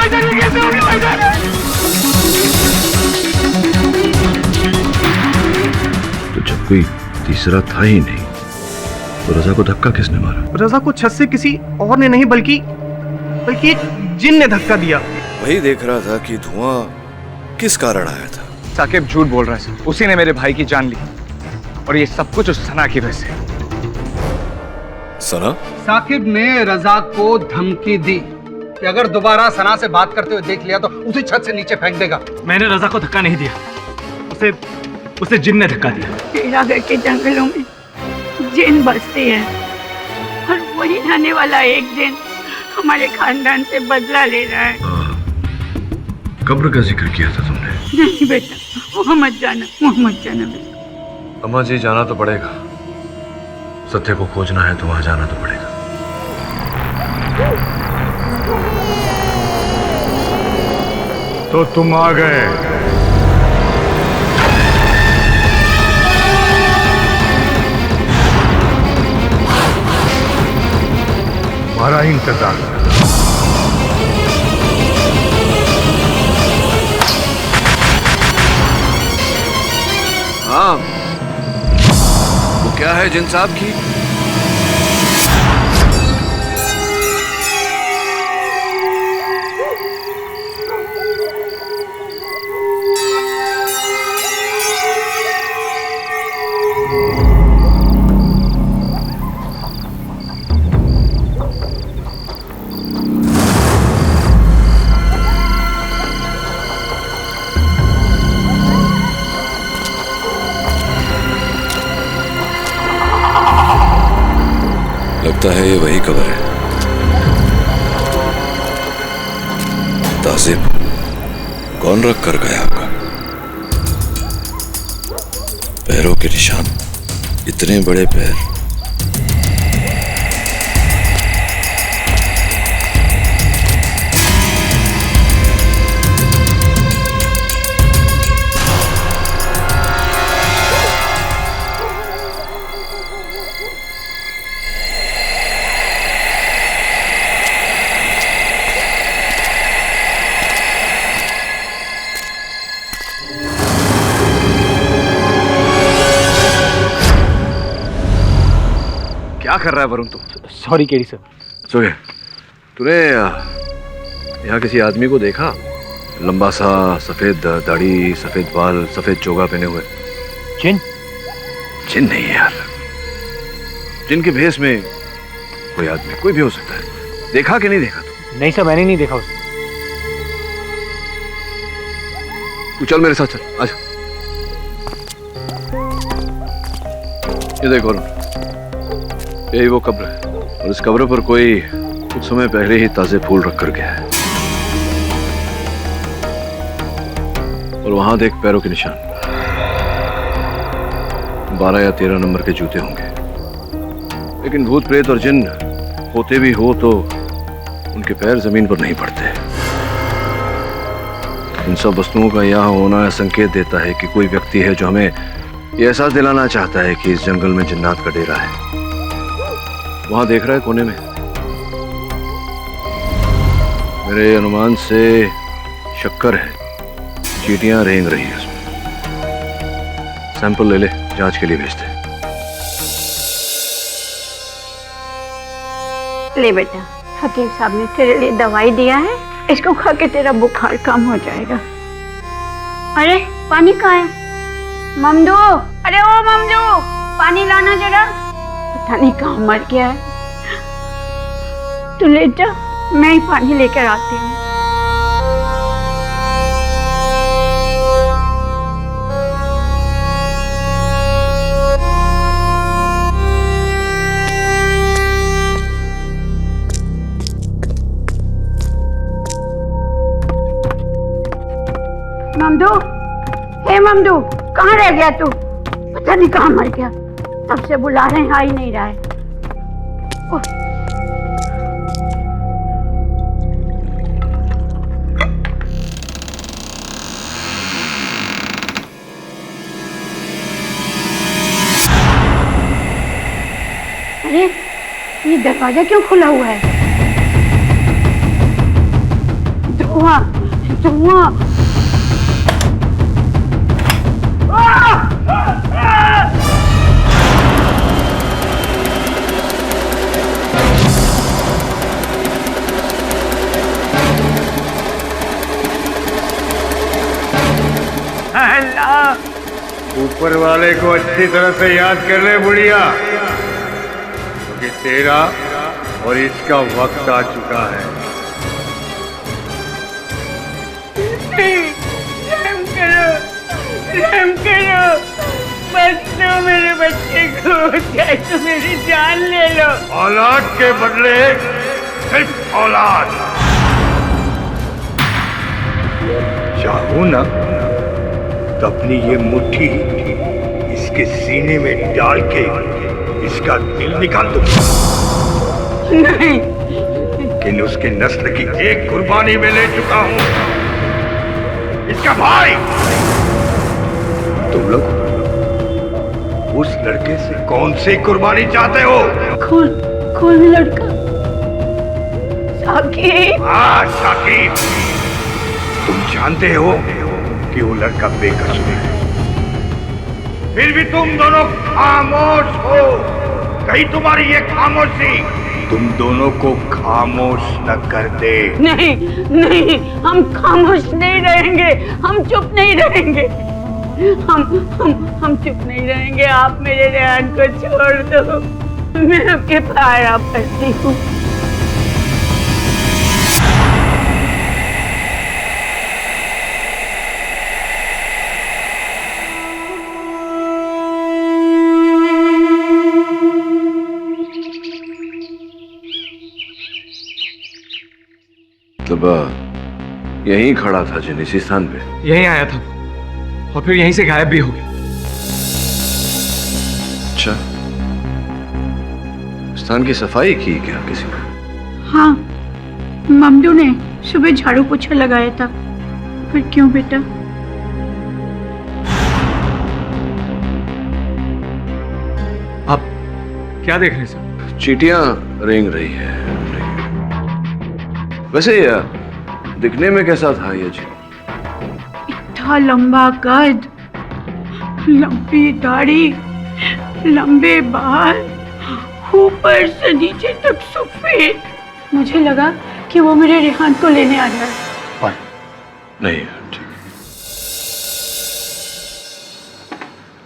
भाईजान, ये कैसे हो गया भाईजान? तो जब कोई तीसरा था ही नहीं तो रजा को धक्का किसने मारा? रजा को छत से किसी और ने नहीं बल्कि एक जिन ने धक्का दिया। वही देख रहा था कि धुआं किस कारण आया था। साकिब झूठ बोल रहा है सर, उसी ने मेरे भाई की जान ली और ये सब कुछ उस सना की वजह से। सना? साकिब ने रजा को धमकी दी कि अगर दोबारा सना से बात करते हुए देख लिया तो उसे छत से नीचे फेंक देगा। मैंने रजा को धक्का नहीं दिया, उसे जिन ने धक्का दिया। तेरागढ़ के जंगलों में जिन बसते हैं और वही रहने वाला एक जिन हमारे खानदान से बदला ले रहा है। कब्र का जिक्र किया था तुमने? नहीं बेटा, वहाँ मत जाना बेटा। अम्मा जी, जाना तो पड़ेगा। सत्य को खोजना है तो वहां जाना तो पड़ेगा। तो तुम आ गए। हमारा इंतजार कर। हाँ, वो क्या है जिन साहब की? लगता है ये वही कब्र है। ताजिब कौन रख कर गया आपका? पैरों के निशान, इतने बड़े पैर। क्या कर रहा है वरुण तू? Sorry KD sir. सुने, तूने यहाँ किसी आदमी को देखा? लंबा सा, सफेद दाढ़ी, सफेद बाल, सफेद चोगा पहने हुए। जिन? जिन नहीं है यार, जिनके भेष में कोई आदमी, कोई भी हो सकता है। देखा कि नहीं देखा तू? नहीं सर, मैंने नहीं देखा उसे। तू चल मेरे साथ, चल आजा। ये देख वरुण, यही वो कब्र है और इस कब्र पर कोई कुछ समय पहले ही ताजे फूल रख कर गया है। और वहां देख पैरों के निशान, 12 या 13 नंबर के जूते होंगे। लेकिन भूत प्रेत और जिन होते भी हो तो उनके पैर जमीन पर नहीं पड़ते। इन सब वस्तुओं का यहाँ होना संकेत देता है कि कोई व्यक्ति है जो हमें यह एहसास दिलाना चाहता है कि इस जंगल में जिन्नात का डेरा है। वहां देख रहा है कोने में, मेरे अनुमान से शक्कर है, चींटियां रेंग रही है उसमें। सैंपल ले ले, जांच के लिए भेजते। ले बेटा, हकीम साहब ने तेरे लिए दवाई दिया है, इसको खा के तेरा बुखार कम हो जाएगा। अरे पानी कहाँ है? ममदू, अरे ओ ममदू, पानी लाना जरा। पता नहीं कहाँ मर गया है। तू लेट जा, मैं ही पानी लेकर आती हूँ। ममदू, हे ममदू, कहाँ रह गया तू? पता नहीं कहाँ मर गया, तब से बुला रहे हैं, आ ही नहीं रहा है। अरे ये दरवाजा क्यों खुला हुआ है? धुआं धुआं। ऊपर वाले को अच्छी तरह से याद कर ले बुढ़िया, क्योंकि तेरा और इसका वक्त आ चुका है। रहम करो, बस दो मेरे बच्चे को, चाहे तो मेरी जान ले लो। औलाद के बदले सिर्फ औलाद। चाहूं ना तो अपनी ये मुट्ठी इसके सीने में डाल के इसका दिल निकाल दूंगा। नहीं, लेकिन उसके नस्ल की एक कुर्बानी में ले चुका हूं, इसका भाई। तुम लोग उस लड़के से कौन सी कुर्बानी चाहते हो? कौन लड़का? साकिब। हाँ साकिब, तुम जानते हो कि वो लड़का बेकसूर है, फिर भी तुम दोनों खामोश हो। कहीं तुम्हारी ये खामोशी तुम दोनों को खामोश न कर दे। नहीं नहीं, हम खामोश नहीं रहेंगे, हम चुप नहीं रहेंगे, हम चुप नहीं रहेंगे। आप मेरे रेहान को छोड़ दो, मैं आपके पाया पड़ती हूँ। मतलब यहीं खड़ा था जिन, इसी स्थान पे? यहीं आया था और फिर यहीं से गायब भी हो गया। अच्छा, स्थान की सफाई की क्या किसी ने? हाँ, ममदू ने सुबह झाड़ू पोछा लगाया था। फिर क्यों बेटा? आप क्या देख रहे हैं सर? चींटियां रेंग रही है। वैसे दिखने में कैसा था ये जी? इतना लंबा कद, लंबी दाढ़ी, लंबे बाल, ऊपर से नीचे तक सफेद। मुझे लगा कि वो मेरे रेहान को लेने आ रहा है। पर नहीं, ठीक।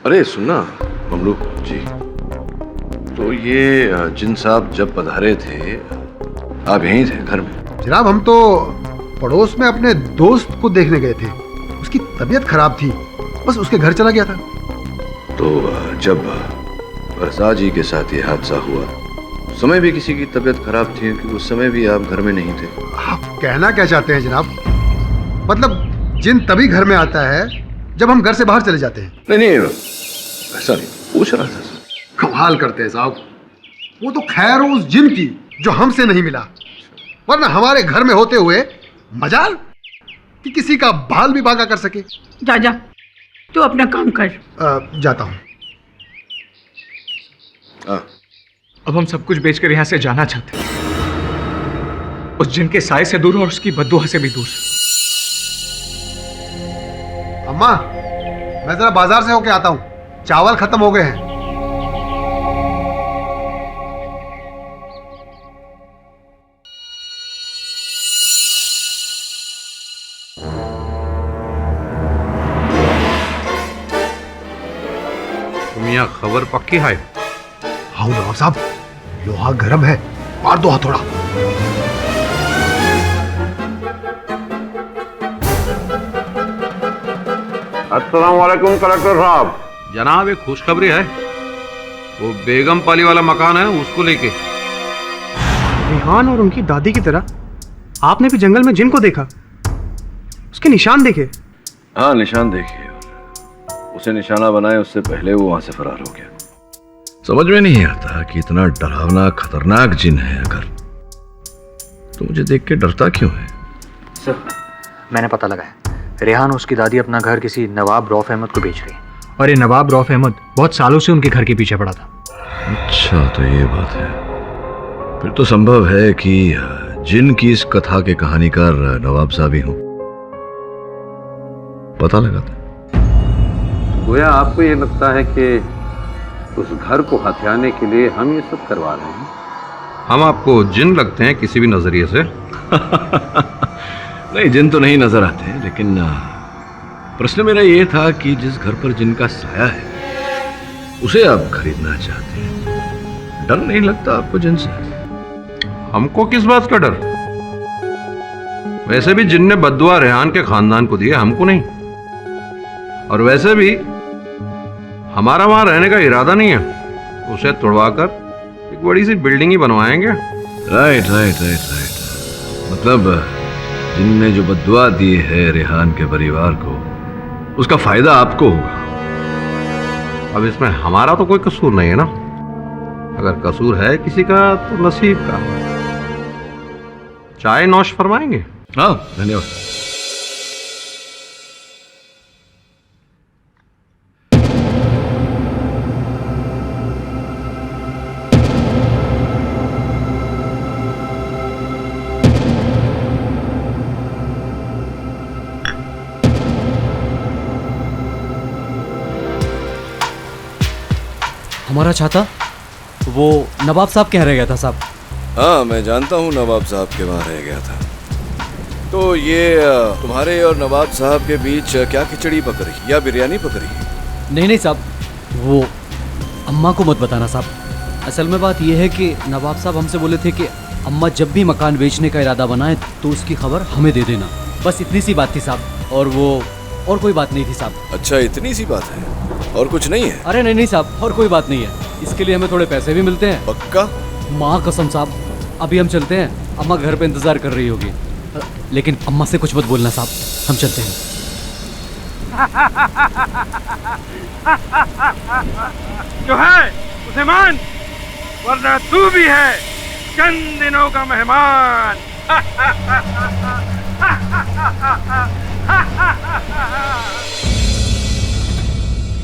अरे सुनना ममलू जी, तो ये जिन साहब जब पधारे थे, आप यहीं थे घर में? जनाब, हम तो पड़ोस में अपने दोस्त को देखने गए थे। उसकी तबीयत खराब थी, बस उसके घर चला गया था। तो जब रजा जी के साथ ये हादसा हुआ, उस समय भी किसी की तबीयत खराब थी? क्योंकि उस समय भी आप घर में नहीं थे। आप कहना क्या चाहते हैं जनाब? मतलब जिन तभी घर में आता है जब हम घर से बाहर चले जाते हैं। नहीं नहीं, ऐसा नहीं, पूछ रहा था। कमाल करते हैं साहब, वो तो खैर उस जिन की जो हमसे नहीं मिला, वरना हमारे घर में होते हुए मजाल कि किसी का बाल भी बांका कर सके। जा तू अपना काम कर। जाता हूँ। अब हम सब कुछ बेचकर यहाँ से जाना चाहते हैं, उस जिन के साए से दूर और उसकी बद्दुआ से भी दूर। अम्मा, मैं जरा बाजार से होके आता हूँ, चावल खत्म हो गए हैं। मियां खबर पक्की है? हाँ नवाब साहब, लोहा गर्म है, मार दो हथौड़ा। अस्सलाम वालेकुम कलेक्टर साहब। जनाब, एक खुशखबरी है। वो बेगम पाली वाला मकान है, उसको लेके। रेहान और उनकी दादी की तरह आपने भी जंगल में जिन को देखा? उसके निशान देखे? हाँ, निशान देखिए। उसे निशाना बनाए उससे पहले वो वहां से फरार हो गया। समझ में नहीं आता कि इतना डरावना खतरनाक जिन है अगर, तो मुझे देख के डरता क्यों है? सर, मैंने पता लगाया, रेहान और उसकी दादी अपना घर किसी नवाब रऊफ अहमद को बेच रही है। और ये नवाब रऊफ अहमद बहुत सालों से उनके घर के पीछे पड़ा था। अच्छा, तो ये बात है। फिर तो संभव है कि जिन की इस कथा के कहानीकार नवाब साहब ही हूं। पता लगा था। गोया आपको ये लगता है कि उस घर को हथियाने के लिए हम ये सब करवा रहे हैं? हम आपको जिन लगते हैं किसी भी नजरिए से? नहीं, जिन तो नहीं नजर आते, लेकिन प्रश्न मेरा ये था कि जिस घर पर जिनका साया है उसे आप खरीदना चाहते हैं, डर नहीं लगता आपको जिन से? हमको किस बात का डर? वैसे भी जिन ने बद्दुआ रेहान के खानदान को दिया, हमको नहीं। और वैसे भी हमारा वहां रहने का इरादा नहीं है। उसे तोड़वाकर एक बड़ी सी बिल्डिंग ही बनवाएंगे। Right right right right. मतलब जिनने जो बद्दुआ दी है रेहान के परिवार को, उसका फायदा आपको होगा। अब इसमें हमारा तो कोई कसूर नहीं है ना। अगर कसूर है किसी का तो नसीब का। चाय नौश फरमाएंगे? हाँ, धन्यवाद। हमारा छाता वो नवाब साहब के यहाँ रह गया था साहब। हाँ, मैं जानता हूँ नवाब साहब के वहाँ रह गया था। तो ये तुम्हारे और नवाब साहब के बीच क्या खिचड़ी पक रही या बिरयानी पक रही है? नहीं नहीं साहब, वो अम्मा को मत बताना साहब। असल में बात यह है कि नवाब साहब हमसे बोले थे कि अम्मा जब भी मकान बेचने का इरादा बनाए तो उसकी खबर हमें दे देना। बस इतनी सी बात थी साहब, और कोई बात नहीं थी साहब। अच्छा, इतनी सी बात है और कुछ नहीं है? अरे नहीं साहब, और कोई बात नहीं है। इसके लिए हमें थोड़े पैसे भी मिलते हैं। पक्का? माँ कसम साहब, अभी हम चलते हैं। अम्मा घर पे इंतजार कर रही होगी, लेकिन अम्मा से कुछ मत बोलना साहब। हम चलते हैं। जो है उसे मान, वरना तू भी है चंद दिनों का मेहमान।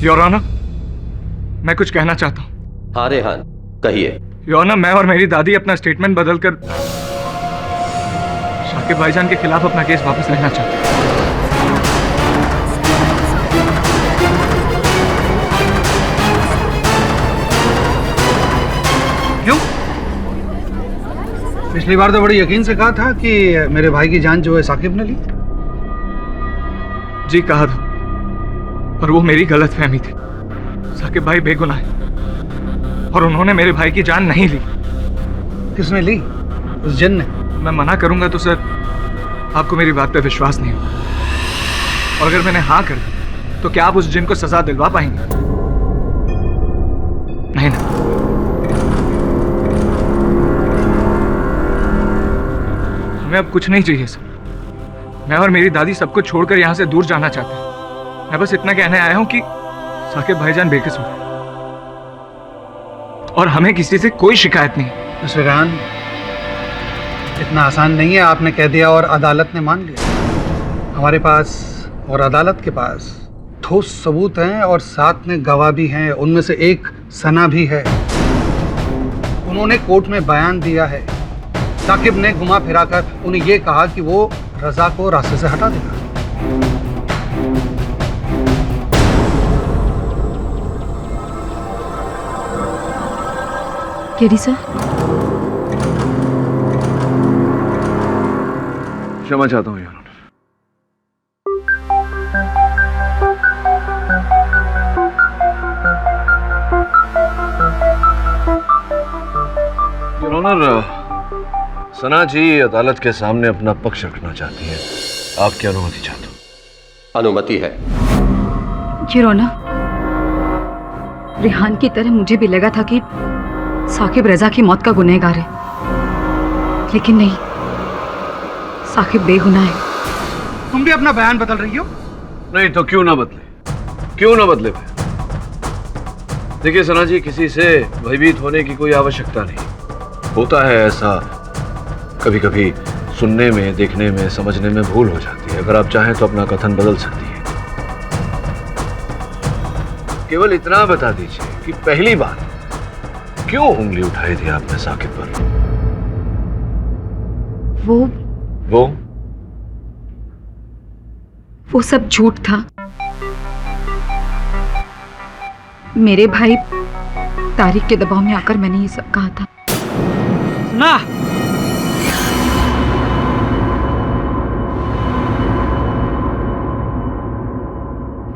योर ऑनर, मैं कुछ कहना चाहता हूँ। हाँ रेहान, कहिए। योर ऑनर, मैं और मेरी दादी अपना स्टेटमेंट बदलकर शाकिब भाईजान के खिलाफ अपना केस वापस लेना चाहते हैं। क्यों? पिछली बार तो बड़ी यकीन से कहा था कि मेरे भाई की जान जो है साकिब ने ली। जी कहा था, पर वो मेरी गलतफहमी थी। साकिब भाई बेगुनाह है और उन्होंने मेरे भाई की जान नहीं ली। किसने ली? उस जिन ने? मैं मना करूंगा तो सर आपको मेरी बात पे विश्वास नहीं होगा। और अगर मैंने हाँ कर दी तो क्या आप उस जिन को सजा दिलवा पाएंगे? नहीं ना। हमें अब कुछ नहीं चाहिए सर। मैं और मेरी दादी सबको छोड़कर यहाँ से दूर जाना चाहते हैं। मैं बस इतना कहने आया हूँ कि साकिब भाईजान बेकसूर है और हमें किसी से कोई शिकायत नहीं। मिस्टर रेहान, इतना आसान नहीं है। आपने कह दिया और अदालत ने मान लिया। हमारे पास और अदालत के पास ठोस सबूत हैं और साथ में गवाह भी हैं। उनमें से एक सना भी है। उन्होंने कोर्ट में बयान दिया है। साकिब ने घुमा फिराकर उन्हें ये कहा कि वो रजा को रास्ते से हटा देगा। केडी सर, क्षमा चाहता हूँ यार। सना जी अदालत के सामने अपना पक्ष रखना चाहती हैं। आपकी अनुमति चाहता हूँ। अनुमति है। रोना, रेहान की तरह मुझे भी लगा था कि साकिब रजा की मौत का गुनहगार है, लेकिन नहीं, साकिब बेगुनाह है। तुम भी अपना बयान बदल रही हो? नहीं तो क्यों ना बदले, क्यों ना बदले भाई। देखिए सना जी, किसी से भयभीत होने की कोई आवश्यकता नहीं। होता है ऐसा, कभी कभी सुनने में, देखने में, समझने में भूल हो जाती है। अगर आप चाहें तो अपना कथन बदल सकती है। केवल इतना बता दीजिए कि पहली बार क्यों उंगली उठाई थी आपने साकिब पर? वो सब झूठ था। मेरे भाई तारिक के दबाव में आकर मैंने ये सब कहा था। ना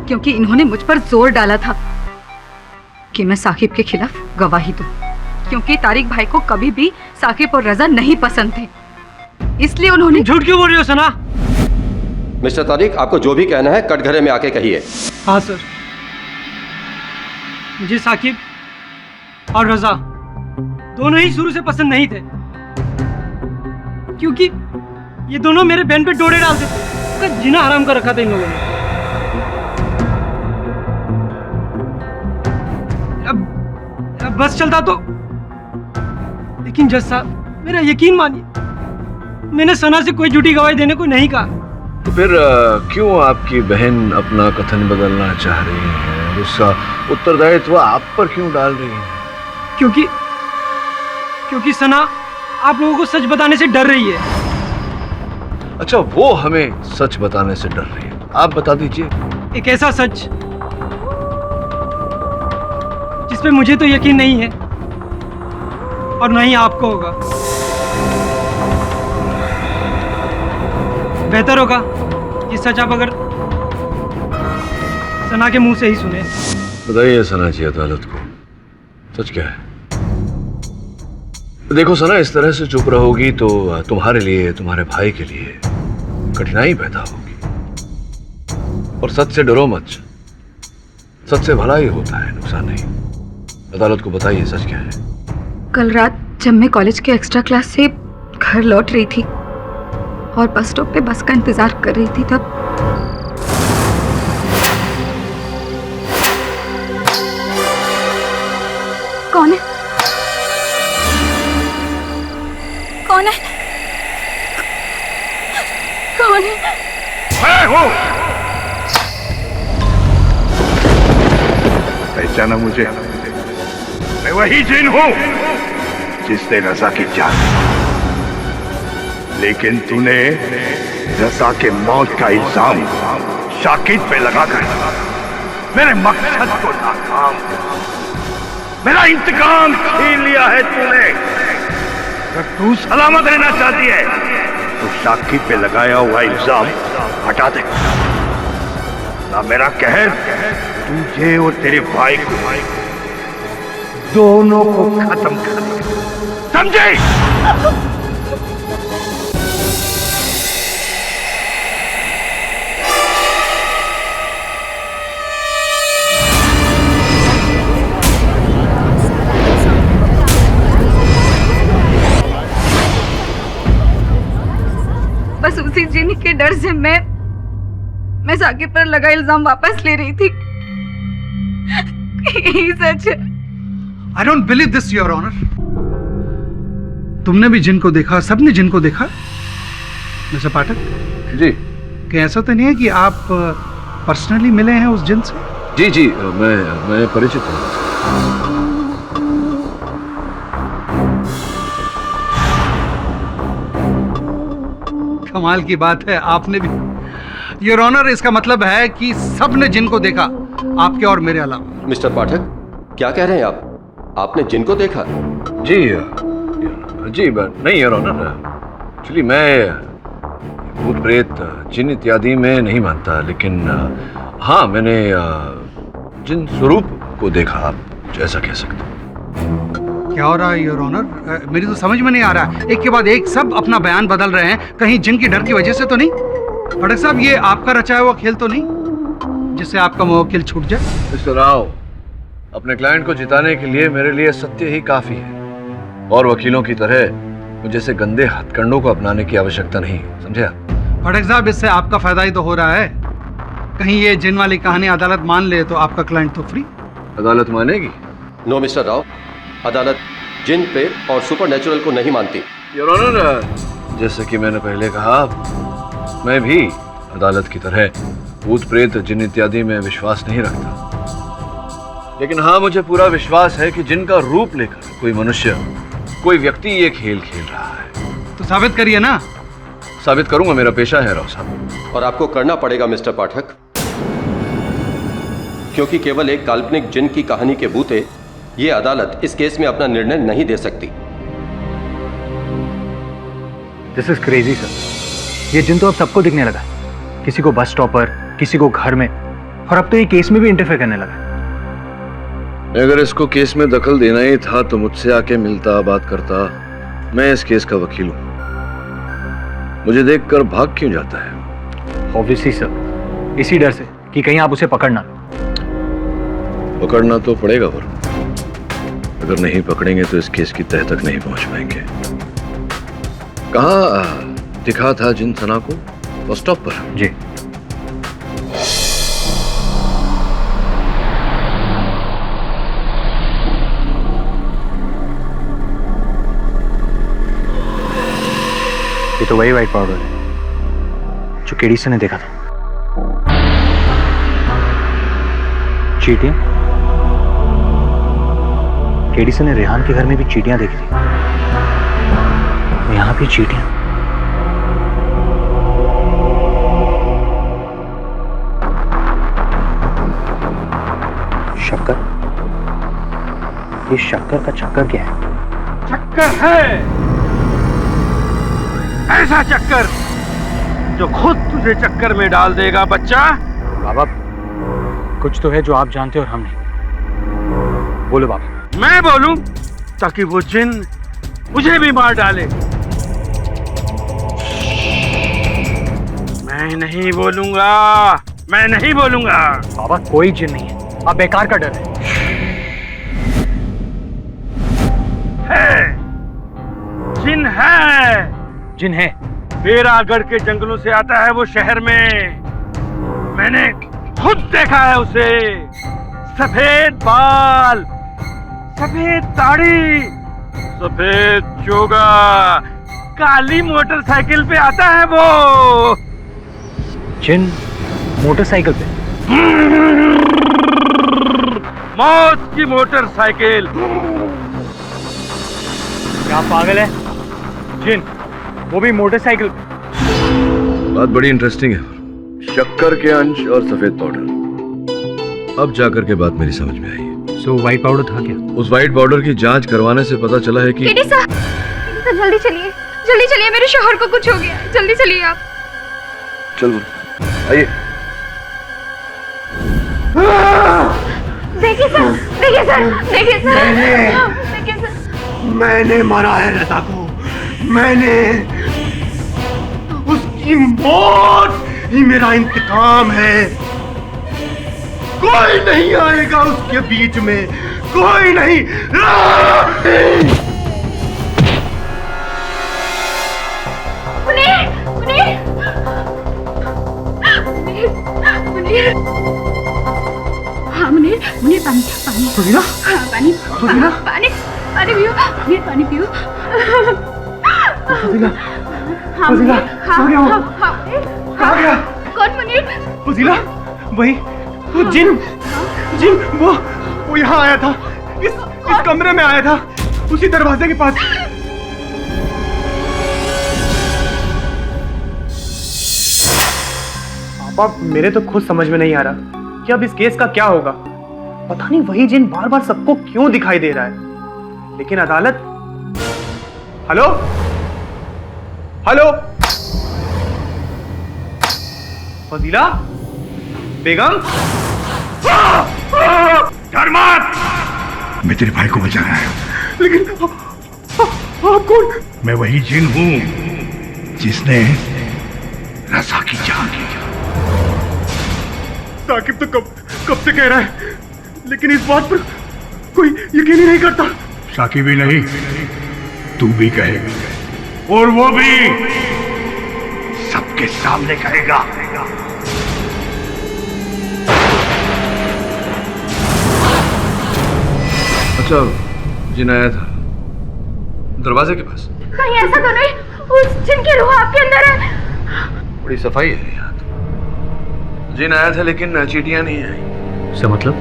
क्योंकि इन्होंने मुझ पर जोर डाला था कि मैं साकिब के खिलाफ गवाही दूं, क्योंकि तारिक भाई को कभी भी साकिब और रजा नहीं पसंद थे, इसलिए उन्होंने। झूठ क्यों बोल रही हो सना? मिस्टर तारिक, आपको जो भी कहना है कटघरे में आके कहिए। हाँ सर, मुझे साकिब और रजा दोनों ही शुरू से पसंद नहीं थे, क्योंकि ये दोनों मेरे बहन पे डोरे डालते थे। उसका जीना हराम कर रखा था इन लोगों ने। अब बस चलता तो, लेकिन जज साहब मेरा यकीन मानिए, मैंने सना से कोई झूठी गवाही देने को नहीं कहा। तो फिर क्यों आपकी बहन अपना कथन बदलना चाह रही है? उसका उत्तरदायित्व आप पर क्यों डाल रही है? क्योंकि सना आप लोगों को सच बताने से डर रही है। अच्छा, वो हमें सच बताने से डर रही है, आप बता दीजिए। एक ऐसा सच जिसपे मुझे तो यकीन नहीं है और ना ही आपको होगा। बेहतर होगा ये सच आप अगर सना के मुंह से ही सुने। बताइए सना जी अदालत को, सच क्या है? देखो सना, इस तरह से चुप रहोगी तो तुम्हारे लिए, तुम्हारे भाई के लिए कठिनाई पैदा होगी। और सच से डरो मत, सच से भला ही होता है, नुकसान नहीं। अदालत को बताइए सच क्या है। कल रात जब मैं कॉलेज के एक्स्ट्रा क्लास से घर लौट रही थी और बस स्टॉप पे बस का इंतजार कर रही थी, तब कौन है? कौन है? कौन है? मैं हूं। पहचाना मुझे? मैं वही जिन हूं जिसने रजा की जान, लेकिन तूने रजा के मौत का इल्जाम शाकिब पे लगाकर मेरे मकसद को नाकाम, मेरा इंतकाम छीन लिया है तूने। अगर तू सलामत रहना चाहती है तो शाकिब पे लगाया हुआ इल्जाम हटा दे, ना मेरा कहर तुझे और तेरे भाई को, दोनों को खत्म कर दे, समझे? बस उसी जिन के डर से मैं साकिब पर लगा इल्जाम वापस ले रही थी। यही सच है। I don't believe this, Your Honor. तुमने भी जिन को देखा, सबने जिन को देखा? मिस्टर पाठक जी, क्या ऐसा तो नहीं है कि आप पर्सनली मिले हैं उस जिन से? जी जी, मैं परिचित हूँ। कमाल की बात है, आपने भी। योर ऑनर, इसका मतलब है कि सबने जिन को देखा, आपके और मेरे अलावा। मिस्टर पाठक, क्या कह रहे हैं आप? आपने जिन को देखा? जी जी, नहीं योर ऑनर, एक्चुअली मैं भूत प्रेत जिन इत्यादि में नहीं मानता, लेकिन हाँ, मैंने जिन स्वरूप को देखा, आप कुछ ऐसा कह सकते हैं। क्या हो रहा है योर ऑनर? मेरी तो समझ में नहीं आ रहा। एक के बाद एक सब अपना बयान बदल रहे हैं, कहीं जिन की डर की वजह से तो नहीं? पाठक साहब, ये आपका रचाया हुआ खेल तो नहीं जिससे आपका मुवक्किल छूट जाए? मिस्टर राव, अपने क्लाइंट को जिताने के लिए मेरे लिए सत्य ही काफी है, और वकीलों की तरह मुझे से गंदे हथकंडों को अपनाने की आवश्यकता नहीं, समझे आप? पाठक साहब, इससे आपका फायदा ही तो हो रहा है। कहीं ये जिन वाली कहानी अदालत मान ले तो आपका क्लाइंट तो फ्री। अदालत मानेगी? नो मिस्टर राव, अदालत जिन प्रेत और सुपरनेचुरल को नहीं मानती। योर ऑनर, जैसे कि मैंने पहले कहा, मैं भी अदालत की तरह भूत प्रेत जिन इत्यादि में विश्वास नहीं रखता, लेकिन हाँ, मुझे पूरा विश्वास है कि जिनका रूप लेकर कोई मनुष्य, कोई व्यक्ति ये खेल खेल रहा है। तो साबित करिए ना। साबित करूंगा, मेरा पेशा है राव साहब। और आपको करना पड़ेगा मिस्टर पाठक, क्योंकि केवल एक काल्पनिक जिन की कहानी के बूते ये अदालत इस केस में अपना निर्णय नहीं दे सकती। This is crazy sir. ये जिन तो अब सबको दिखने लगा, किसी को बस स्टॉप पर, किसी को घर में, और अब तो ये केस में भी इंटरफेयर करने लगा। अगर इसको केस में दखल देना ही था तो मुझसे आके मिलता, बात करता। मैं इस केस का वकील हूं। मुझे देखकर भाग क्यों जाता है? ऑब्वियसली सर, इसी डर से कि कहीं आप उसे पकड़ना। पकड़ना तो पड़ेगा, वरुण। अगर नहीं पकड़ेंगे तो इस केस की तह तक नहीं पहुंच पाएंगे। कहाँ दिखा था जिन सना को? बस स्टॉप पर? जी। ये तो वही व्हाइट पाउडर है जो केडीसन ने देखा था। चींटियां? केडीसन ने रेहान के घर में भी चींटियां देखी थी, यहाँ भी चींटियां। शक्कर? ये शक्कर का चक्कर क्या है? चक्कर है, ऐसा चक्कर जो खुद तुझे चक्कर में डाल देगा बच्चा। बाबा, कुछ तो है जो आप जानते हो और हम नहीं। बोलो बाबा। मैं बोलूं ताकि वो जिन मुझे भी मार डाले? मैं नहीं बोलूंगा, मैं नहीं बोलूंगा। बाबा, कोई जिन नहीं है, आप बेकार का डर है। जिन है, जिन है। बेरागढ़ के जंगलों से आता है वो शहर में। मैंने खुद देखा है उसे। सफेद बाल, सफेद दाढ़ी, सफेद चोगा, काली मोटरसाइकिल पे आता है वो। जिन मोटरसाइकिल पे? मौत की मोटरसाइकिल। क्या पागल है? जिन, वो भी मोटरसाइकिल पे? बात बड़ी इंटरेस्टिंग है। शक्कर के अंश और सफेद पाउडर। अब जाकर के बात मेरी समझ में आई है। सो व्हाइट पाउडर था क्या? उस व्हाइट पाउडर की जांच करवाने से पता चला है कि जल्दी चलिए, जल्दी चलिए, मेरे शोहर को कुछ हो गया। जल्दी चलिए आप। चलो आइए। देखिए सर, देखिए सर, देखिए सर, देखिए सर। मैंने मारा है रजा को। मैंने उसकी मौत ही मेरा इंतकाम है। कोई नहीं आएगा उसके बीच में, कोई नहीं। हाँ मुनीर, मुनीर पानी, पानी। फजीला? हाँ पानी, फजीला? पानी, पानी पियो, मुनीर पानी पियो। फजीला? हाँ फजीला, मुनीर, हाँ, आ गया वो। हाँ, आ गया। कौन मुनीर? फजीला? वही, वो जिन वो यहाँ आया था, इस कमरे में आया था, उसी दरवाजे के पास। पापा, मेरे तो खुद समझ में नहीं आ रहा कि अब इस केस का क्या होगा। पता नहीं वही जिन बार बार सबको क्यों दिखाई दे रहा है। लेकिन अदालत। हेलो हेलो, फजीला बेगम? डर मत, मैं तेरे भाई को बचा रहा है। लेकिन आप कौन? मैं वही जिन हूं जिसने रजा की जान ली। साकिब तो कब से कह रहा है, लेकिन इस बात पर कोई यकीन ही नहीं करता। साकिब भी नहीं, तू भी कहेगा, और वो भी सबके सामने कहेगा। अच्छा, जिन आया था दरवाजे के पास? कहीं ऐसा तो नहीं उस जिन की रूह आपके अंदर है? बड़ी सफाई है यहाँ तो। जिन आया था लेकिन चींटियां नहीं आई। इसका मतलब?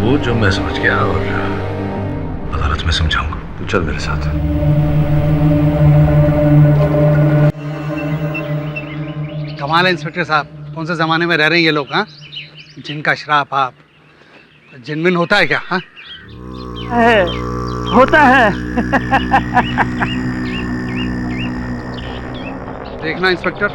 वो जो मैं समझ गया और अदालत में समझाऊंगा। तू चल मेरे साथ। कमाल है इंस्पेक्टर साहब, कौन से ज़माने में रह रहे हैं ये लोग? हाँ, जिनका श्राप आप। जिनमिन होता है क्या? हाँ, होता है। देखना इंस्पेक्टर,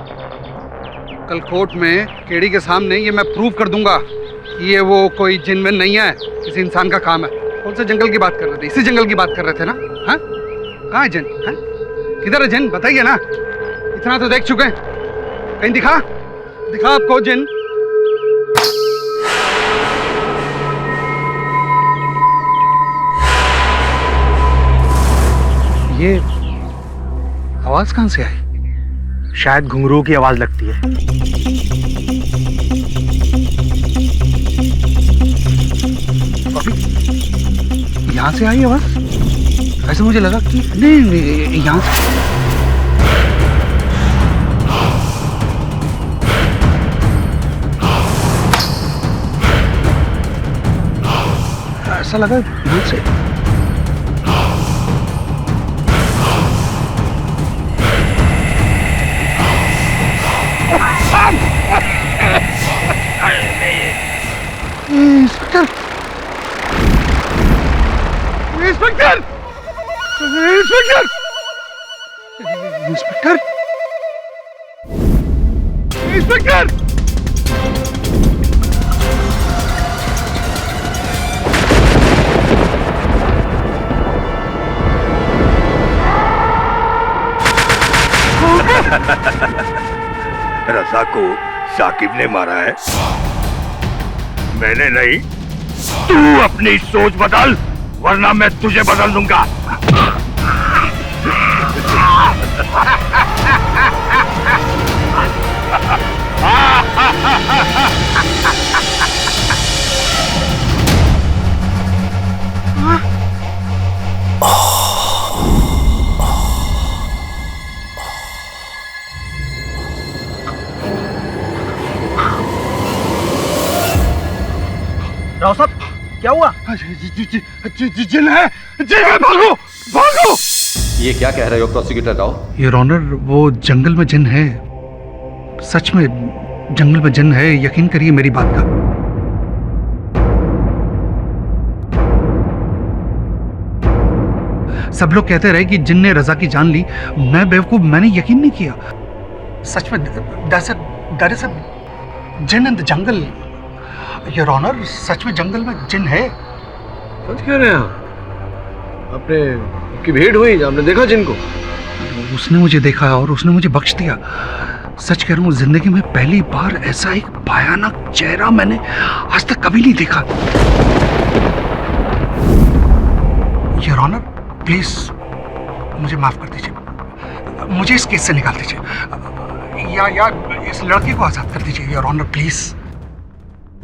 कल कोर्ट में केडी के सामने ये मैं प्रूव कर दूंगा कि ये वो कोई जिनमिन नहीं है, किसी इंसान का काम है। कौन से जंगल की बात कर रहे थे? इसी जंगल की बात कर रहे थे ना? हाँ, कहाँ है जिन? हाँ, किधर है जिन? बताइए ना, इतना तो देख चुके हैं, कहीं दिखा आपको जिन? ये आवाज कहां से आई? शायद घुंघरू की आवाज लगती है। यहां से आई आवाज? ऐसे मुझे लगा कि नहीं यहां से। ऐसा लगा यहां से। Inspector, inspector, inspector, inspector, inspector! Raza को साकिब ने मारा है, मैंने नहीं। तू अपनी सोच बदल, वरना मैं तुझे बदल दूंगा। राव साहब, क्या हुआ? जिन है, भागो, भागो! ये क्या कह रहे हो प्रोसिक्यूटर राव? योर ऑनर, वो जंगल में जिन है, सच में जंगल में जिन है, यकीन करिए मेरी बात का। सब लोग कहते रहे कि जिन ने रजा की जान ली, मैं बेवकूफ, मैंने यकीन नहीं किया। सच में there is a jinn in the jungle. Your honour, सच में जंगल में जिन है। सच कह रहे हैं आप? आपने की भेंट हुई, आपने देखा जिन को? उसने मुझे देखा और उसने मुझे बख्श दिया। सच कह रहा हूँ, जिंदगी में पहली बार ऐसा एक भयानक चेहरा मैंने आज तक कभी नहीं देखा। योर ऑनर, प्लीज मुझे माफ कर दीजिए, मुझे इस केस से निकाल दीजिए, या इस लड़के को आजाद कर दीजिए। Your honour, please.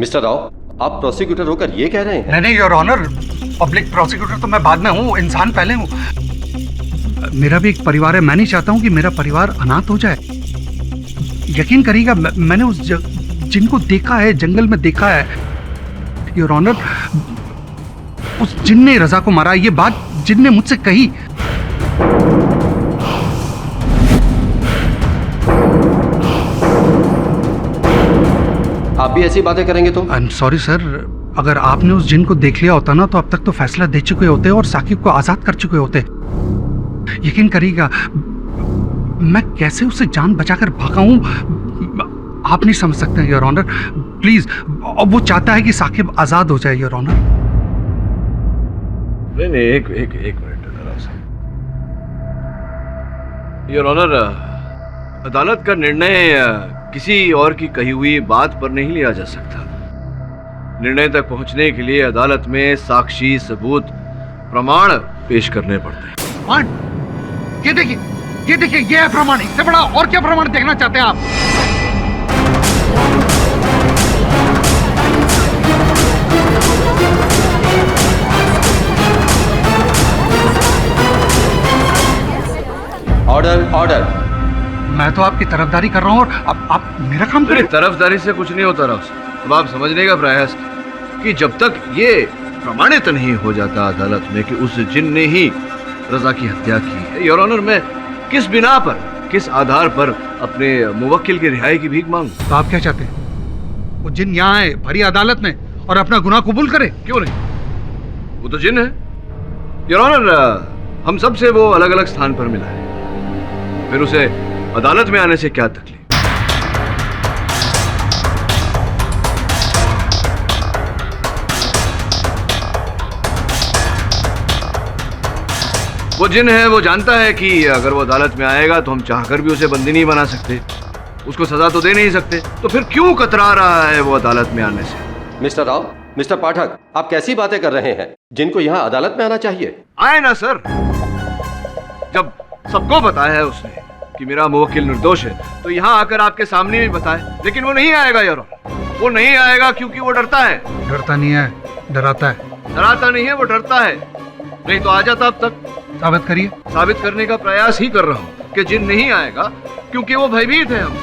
Mister Rao, आप प्रोसिक्यूटर होकर ये कह रहे हैं? नहीं योर ऑनर, पब्लिक प्रोसिक्यूटर तो मैं बाद में हूँ, इंसान पहले हूँ। मेरा भी एक परिवार है, मैं नहीं चाहता हूँ कि मेरा परिवार अनाथ हो जाए। यकीन करिएगा, मैंने उस जिनको देखा है, जंगल में देखा है। योर ऑनर, उस जिन ने रजा को मारा, ये बात जिन ने मुझसे कही। आप भी ऐसी बातें करेंगे तो? आई एम सॉरी सर, अगर आपने उस जिन को देख लिया होता ना, तो अब तक तो फैसला दे चुके होते और साकिब को आजाद कर चुके होते। यकीन करिएगा, मैं कैसे उससे जान बचाकर भागा हूं, आप नहीं समझ सकते हैं योर ऑनर। प्लीज, अब वो चाहता है कि साकिब आजाद हो जाए योर ऑनर। नहीं, एक मिनट योर ऑनर, अदालत का निर्णय किसी और की कही हुई बात पर नहीं लिया जा सकता। निर्णय तक पहुंचने के लिए अदालत में साक्षी, सबूत, प्रमाण पेश करने पड़ते हैं। प्रमाण? ये देखिए, ये है प्रमाण। इससे बड़ा और क्या प्रमाण देखना चाहते हैं आप? Order, order. मैं तो आपकी तरफदारी कर रहा हूँ और आप मेरा काम करें। तरफदारी से कुछ नहीं होता राव साहब। अब आप समझने का प्रयास कि जब तक ये प्रमाणित नहीं हो जाता अदालत में कि उस जिन ने ही रजा की हत्या की है, योर ऑनर, मैं किस बिना पर किस आधार पर अपने मुवक्किल की रिहाई की भीख मांगूं? तो आप क्या चाहते हैं? वो जिन यहाँ आए भरी अदालत में और अपना गुनाह कबूल करे? क्यों नहीं, वो तो जिन है। योर ऑनर, हम सब से वो अलग अलग स्थान पर मिला है, फिर उसे अदालत में आने से क्या तकलीफ? वो जिन है, वो जानता है कि अगर वो अदालत में आएगा तो हम चाहकर भी उसे बंदी नहीं बना सकते, उसको सजा तो दे नहीं सकते, तो फिर क्यों कतरा रहा है वो अदालत में आने से? मिस्टर राव, मिस्टर पाठक, आप कैसी बातें कर रहे हैं? जिनको यहाँ अदालत में आना चाहिए। आए ना सर, जब सबको बताया है उसने कि मेरा मुवक्किल निर्दोष है, तो यहाँ आकर आपके सामने भी बताए। लेकिन वो नहीं आएगा यार, वो नहीं आएगा क्योंकि वो डरता है। डरता नहीं है, डराता है। डराता नहीं है, वो डरता है, नहीं तो आ जाता अब तक। साबित करिए। साबित करने का प्रयास ही कर रहा हूँ कि जिन नहीं आएगा क्योंकि वो भयभीत है, हम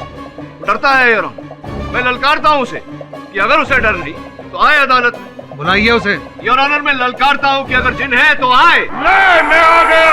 डरता है यार। मैं ललकारता हूँ उसे कि अगर उसे डर नहीं तो आए अदालत में। बुलाइए उसे। योर ऑनर, मैं ललकारता हूँ कि अगर जिन है तो आए। मैं आ गया।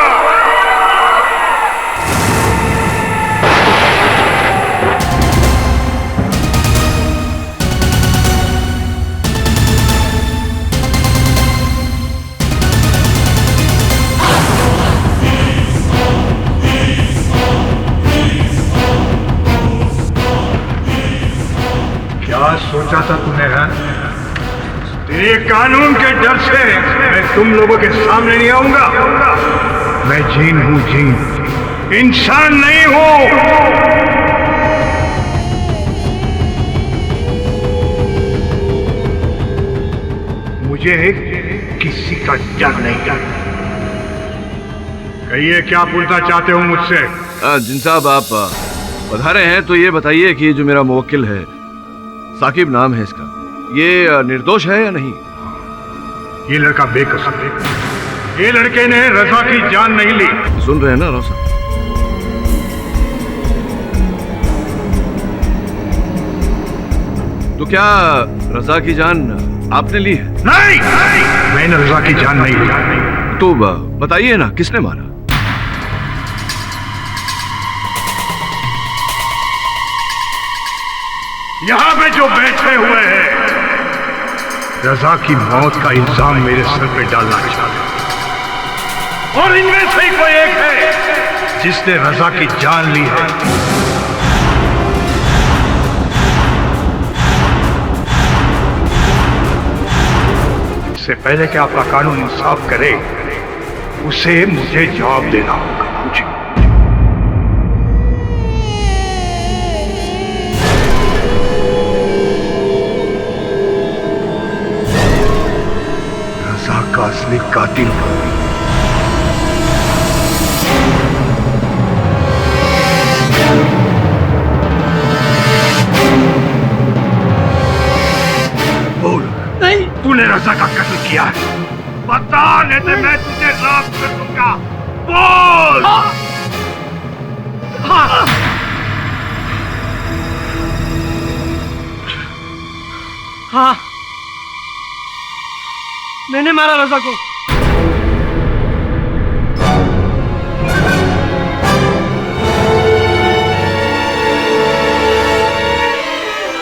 क्या सोचा था तूने? तेरे कानून के डर से मैं तुम लोगों के सामने नहीं आऊंगा। मैं जीन हूं, जीन, इंसान नहीं हूं। मुझे किसी का डर नहीं करता। कहिए, क्या पूछना चाहते हो मुझसे? जिन साहब, आप पधारे हैं तो ये बताइए कि जो मेरा मुवक्किल है, साकिब नाम है इसका, ये निर्दोष है या नहीं? ये लड़का बेकसूर है। ये लड़के ने रजा की जान नहीं ली। सुन रहे हैं ना राव साहब? तो क्या रजा की जान आपने ली है? नहीं, मैंने रजा की जान नहीं ली। तो बताइए ना, किसने मारा? यहां पे जो बैठे हुए हैं, रजा की मौत का इल्जाम मेरे सर पे डालना चाहते, और इनमें से कोई एक है जिसने रजा की जान ली है। इससे पहले कि आपका कानून इंसाफ करे, उसे मुझे जवाब देना होगा। मुझे का असली कातिल बोल। नहीं, तूने रजा का कत्ल किया है? बता, नहीं तो मैं तुझे राख कर दूंगा। बोल। हाँ। हाँ, मैंने मारा रजा को।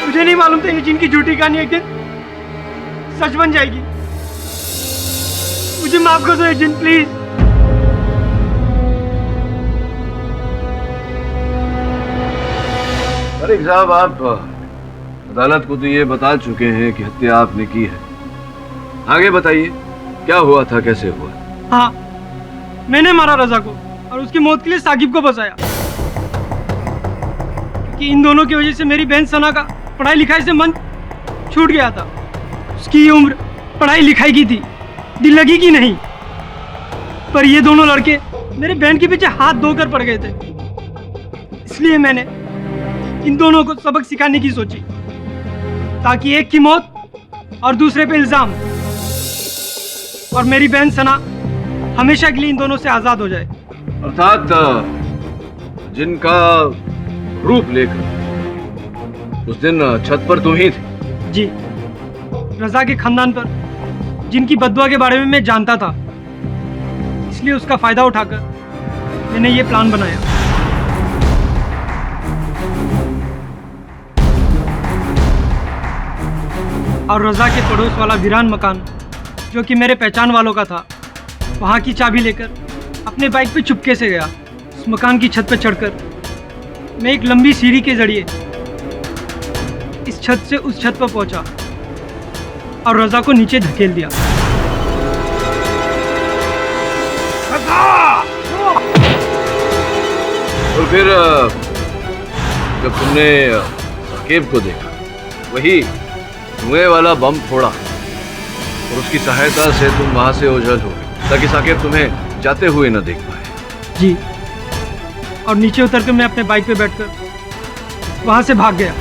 मुझे नहीं मालूम था ये जिनकी झूठी कहानी एक दिन सच बन जाएगी। मुझे माफ कर दो ये जिन, प्लीज। तारिक साहब, आप अदालत को तो ये बता चुके हैं कि हत्या आपने की है। आगे बताइए, क्या हुआ था, कैसे हुआ? हाँ, मैंने मारा रजा को और उसकी मौत के लिए साकिब को बचाया, क्योंकि इन दोनों की वजह से मेरी बहन सना का पढ़ाई लिखाई से मन छूट गया था। उसकी ये उम्र पढ़ाई लिखाई की थी, दिल लगी की नहीं। पर ये दोनों लड़के मेरे बहन के पीछे हाथ धोकर पड़ गए थे, इसलिए मैंने इन दोनों को सबक सिखाने की सोची, ताकि एक की मौत और दूसरे पे इल्जाम, और मेरी बहन सना हमेशा के लिए इन दोनों से आजाद हो जाए। अर्थात जिनका रूप लेकर उस दिन छत पर तुम ही थे? जी, रजा के खानदान पर जिनकी बददुआ के बारे में मैं जानता था, इसलिए उसका फायदा उठाकर मैंने ये प्लान बनाया। और रजा के पड़ोस वाला वीरान मकान जो कि मेरे पहचान वालों का था, वहाँ की चाबी लेकर अपने बाइक पे चुपके से गया। उस मकान की छत पर चढ़कर मैं एक लंबी सीढ़ी के जरिए इस छत से उस छत पर पहुंचा और रजा को नीचे धकेल दिया। और फिर जब तुमने साकिब को देखा, वही धुएं वाला बम फोड़ा और उसकी सहायता से तुम वहां से ओझल हो गए ताकि साकिब तुम्हें जाते हुए न देख पाए। जी, और नीचे उतरकर मैं अपने बाइक पे बैठकर वहां से भाग गया।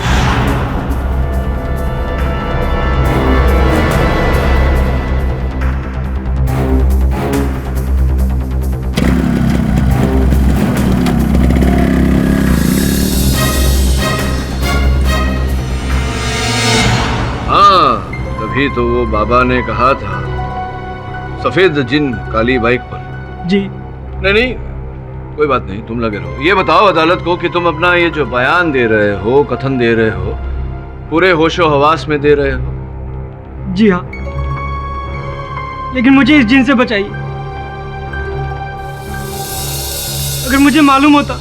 तभी तो वो बाबा ने कहा था सफेद जिन काली बाइक पर। जी नहीं, कोई बात नहीं, तुम लगे रहो। ये बताओ अदालत को कि तुम अपना ये जो बयान दे रहे हो, कथन दे रहे हो, पूरे होशो हवास में दे रहे हो? जी हाँ, लेकिन मुझे इस जिन से बचाइए। अगर मुझे मालूम होता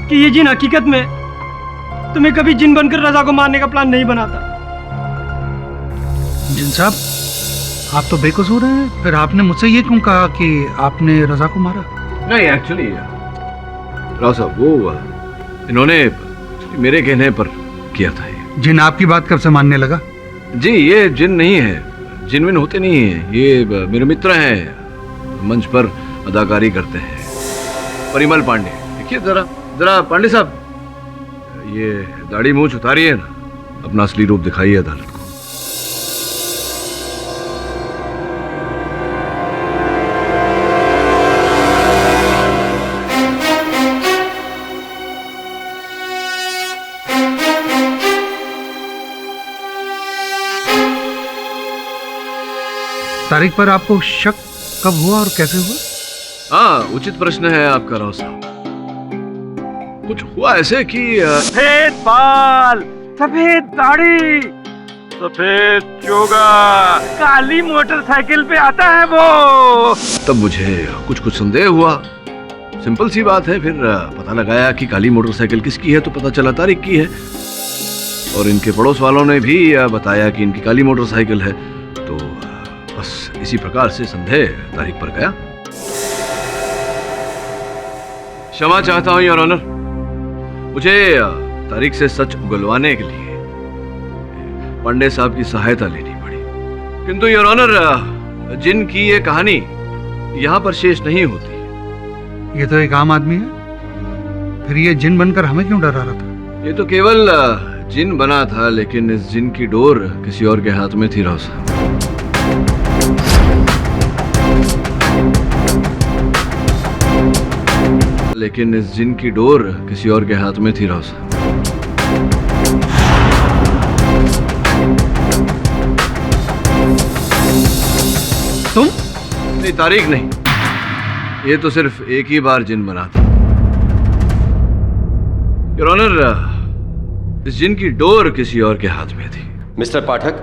कि ये जिन हकीकत में, तो मैं कभी जिन बनकर रजा को मारने का प्लान नहीं बनाता। जिन साहब, आप तो बेकसूर हैं, फिर आपने मुझसे ये क्यों कहा कि आपने रजा को मारा? नहीं, एक्चुअली राव साहब, वो इन्होंने मेरे कहने पर किया था ये। जिन आपकी बात कब से मानने लगा? जी, ये जिन नहीं है, जिनविन होते नहीं है, ये मेरे मित्र हैं, मंच पर अदाकारी करते हैं। परिमल पांडे, देखिए जरा जरा पांडे साहब, ये दाढ़ी मूंछ उतारिए ना, अपना असली रूप दिखाइए अदालत को। तारीख पर आपको शक कब हुआ और कैसे हुआ? हाँ, उचित प्रश्न है आपका राव साहब। कुछ हुआ ऐसे कि सफेद बाल, सफेद दाढ़ी, सफेद चोगा, काली मोटरसाइकिल पे आता है वो। तब मुझे कुछ संदेह हुआ। सिंपल सी बात है, फिर पता लगाया कि काली मोटरसाइकिल किसकी है, तो पता चला तारिक की है। और इनके पड़ोस वालों ने भी बताया कि इनकी काली मोटरसाइकिल है, तो बस इसी प्रकार से संदेह तारिक पर गया। क्षमा चाहता हूं योर ऑनर, मुझे तारिक से सच उगलवाने के लिए पांडे साहब की सहायता लेनी पड़ी। किंतु योर ऑनर, जिन की ये कहानी यहाँ पर शेष नहीं होती। ये तो एक आम आदमी है, फिर ये जिन बनकर हमें क्यों डरा रहा था? ये तो केवल जिन बना था, लेकिन इस जिन की डोर किसी और के हाथ में थी राव साहब। लेकिन इस जिन की डोर किसी और के हाथ में थी राव साहब। तुम? नहीं, तारीख नहीं, ये तो सिर्फ एक ही बार जिन बना था। योर ऑनर, इस जिन की डोर किसी और के हाथ में थी। मिस्टर पाठक,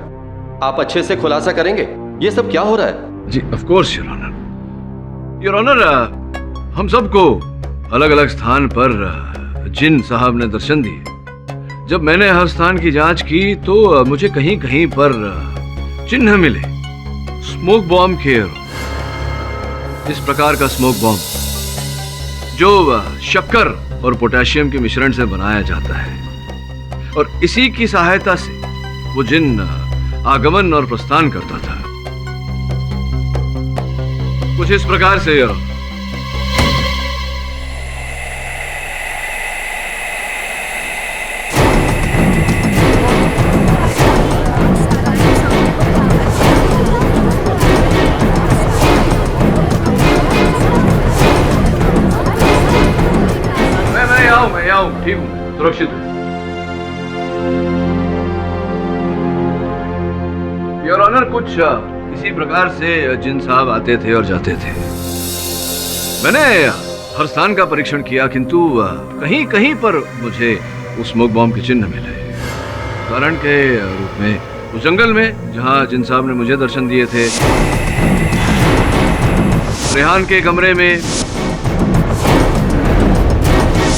आप अच्छे से खुलासा करेंगे, ये सब क्या हो रहा है? जी of course your honour. Your honour, हम सबको अलग अलग स्थान पर जिन साहब ने दर्शन दिए। जब मैंने हर स्थान की जांच की तो मुझे कहीं कहीं पर चिन्ह मिले स्मोक बॉम्ब के। इस प्रकार का स्मोक बॉम्ब जो शक्कर और पोटेशियम के मिश्रण से बनाया जाता है, और इसी की सहायता से वो जिन आगमन और प्रस्थान करता था। कुछ इस प्रकार से यार। मैं आऊं, ठीक हूं, सुरक्षित हूं। योर ऑनर, कुछ इसी प्रकार से जिन साहब आते थे और जाते थे। मैंने हर स्थान का परीक्षण किया, किंतु कहीं कहीं पर मुझे उस स्मोक बॉम्ब के चिन्ह मिले। उदाहरण के रूप में उस जंगल में जहां जिन साहब ने मुझे दर्शन दिए थे, रेहान के कमरे में,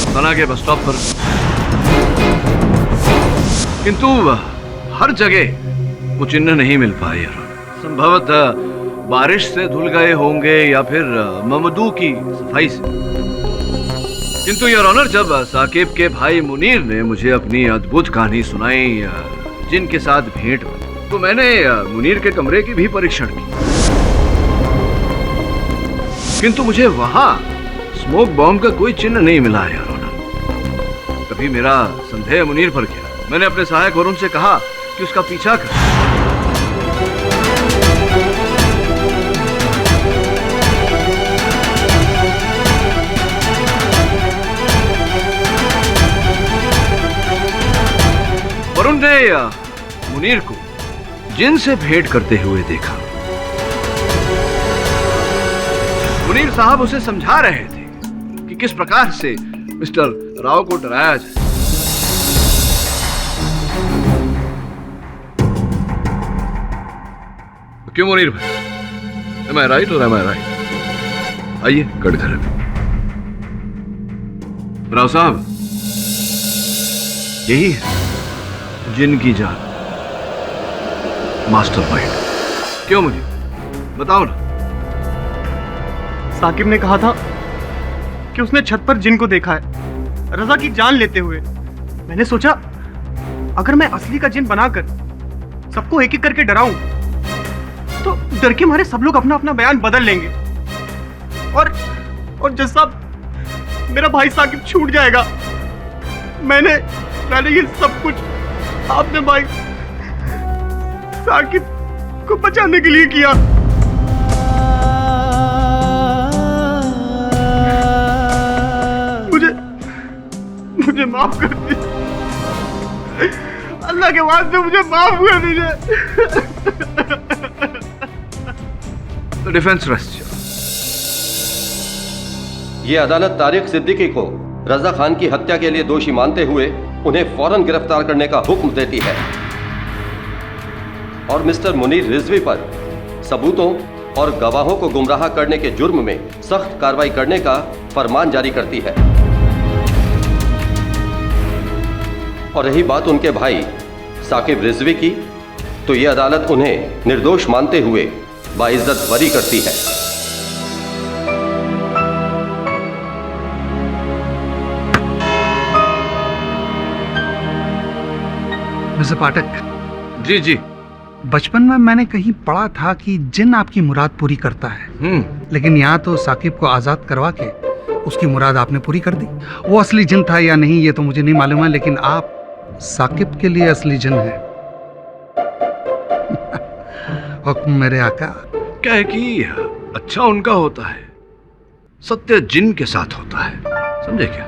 सना के बस स्टॉप पर, किंतु हर जगह वो चिन्ह नहीं मिल पाए। संभवतः बारिश से धुल गए होंगे या फिर ममदू की सफाई से। किंतु योर ऑनर, जब साकिब के भाई मुनीर ने मुझे अपनी अद्भुत कहानी सुनाई जिनके साथ भेंट हुई, तो मैंने मुनीर के कमरे की भी परीक्षण की, किंतु मुझे वहां स्मोक बॉम्ब का कोई चिन्ह नहीं मिला है। योर ऑनर, तभी मेरा संदेह मुनीर पर गया। मैंने अपने सहायक वरुण से कहा कि उसका पीछा कर। वरुण ने मुनीर को जिन से भेंट करते हुए देखा। मुनीर साहब उसे समझा रहे थे कि किस प्रकार से मिस्टर राव को डराया जाए। क्यों मुनीर भाई, am I right or am I right? आइए कटघरे में। राव साहब, यही है जिन की जान, मास्टर माइंड। क्यों मुझे बताओ ना। साकिब ने कहा था कि उसने छत पर जिन को देखा है, रजा की जान लेते हुए। मैंने सोचा अगर मैं असली का जिन बनाकर सबको एक एक करके डराऊं तो डर के मारे सब लोग अपना अपना बयान बदल लेंगे और जज साहब, मेरा भाई साकिब छूट जाएगा। मैंने ये सब कुछ आपने भाई साकिब को बचाने के लिए किया। मुझे माफ कर दीजिए, अल्लाह के वास्ते मुझे माफ कर दीजिए। The defense rests. ये अदालत तारिक सिद्दीकी को रजा खान की हत्या के लिए दोषी मानते हुए उन्हें फौरन गिरफ्तार करने का हुक्म देती है और मिस्टर मुनीर रिजवी पर सबूतों और गवाहों को गुमराह करने के जुर्म में सख्त कार्रवाई करने का फरमान जारी करती है। और रही बात उनके भाई साकिब रिजवी की, तो ये अदालत उन्हें निर्दोष मानते हुए बाइज्जत बरी करती है। मिस्टर पाठक। जी जी। बचपन में मैंने कहीं पढ़ा था कि जिन आपकी मुराद पूरी करता है, लेकिन यहाँ तो साकिब को आजाद करवा के उसकी मुराद आपने पूरी कर दी। वो असली जिन था या नहीं ये तो मुझे नहीं मालूम है, लेकिन आप साकिब के लिए असली जिन है। हुक्म मेरे आका। क्या है कि अच्छा उनका होता है, सत्य जिन के साथ होता है, समझे क्या?